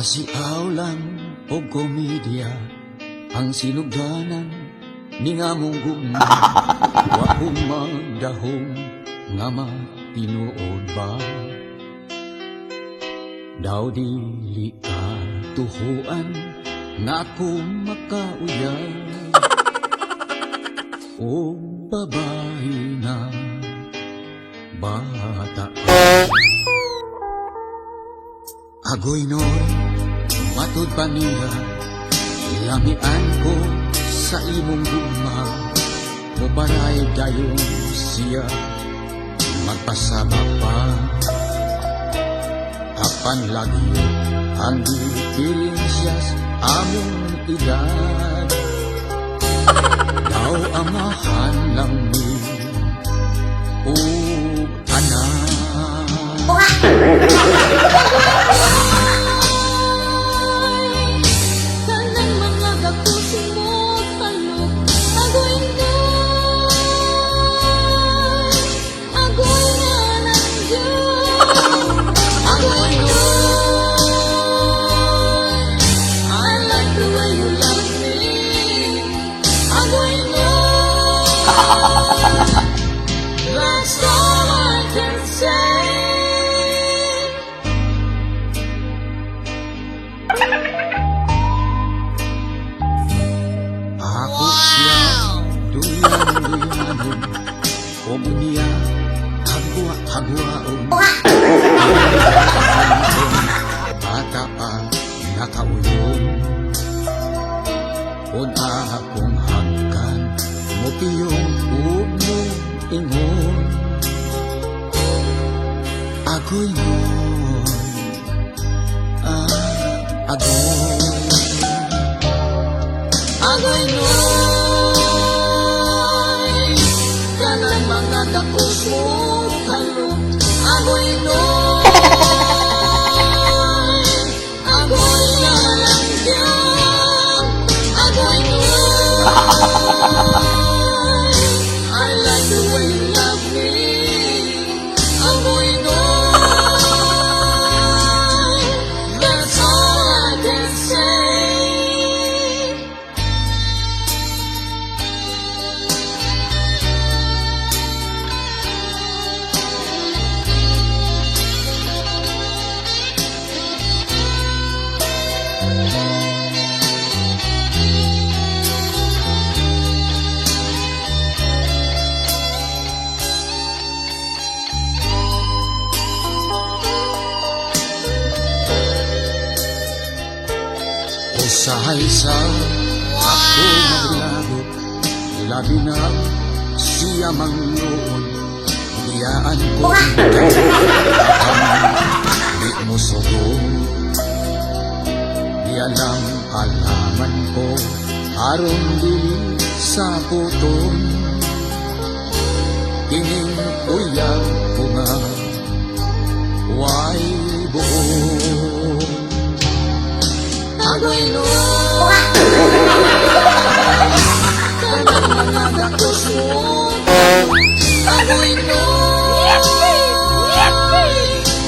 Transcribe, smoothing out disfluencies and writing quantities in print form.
Pasiaw lang o komedya ang sinugdanan ni nga mong guma. Wa kong magdahong nga matinuod ba? Daw dili ka tuhuan nga kung makauyag o babae na bata. Agoy noy, matud pa niya, lamian ko sa imong guma. Mubaray dayon siya, magpasama pa. Apan lagi ang diferensyas among edad. Daw amahan lang ni o anak. Kanang mga gapusin mo talok, agoy noy, agoy nga ng Diyos, agoy noy. I like the way you love me, agoy noy. That's all I can say. Ako siya, duyan-duyanon, o niya, hagwa-hagwaon. Bata pa, nakauyon. Kung akong hanggan, mupiyong umong ingon. Agoy nun, agoy. Agoy noy, kanang mga tapos mo talok. Agoy noy, agoy nga lang Diyos. Agoy noy, I like the way you love me. Agoy noy, that's all I can say. Usahay sa ako maglabot, labi na siya mangnoon. Diyaan ko di mo sugong. Di alam alaman ko, aron di sa puton. Kining uyab ko nga, way buo.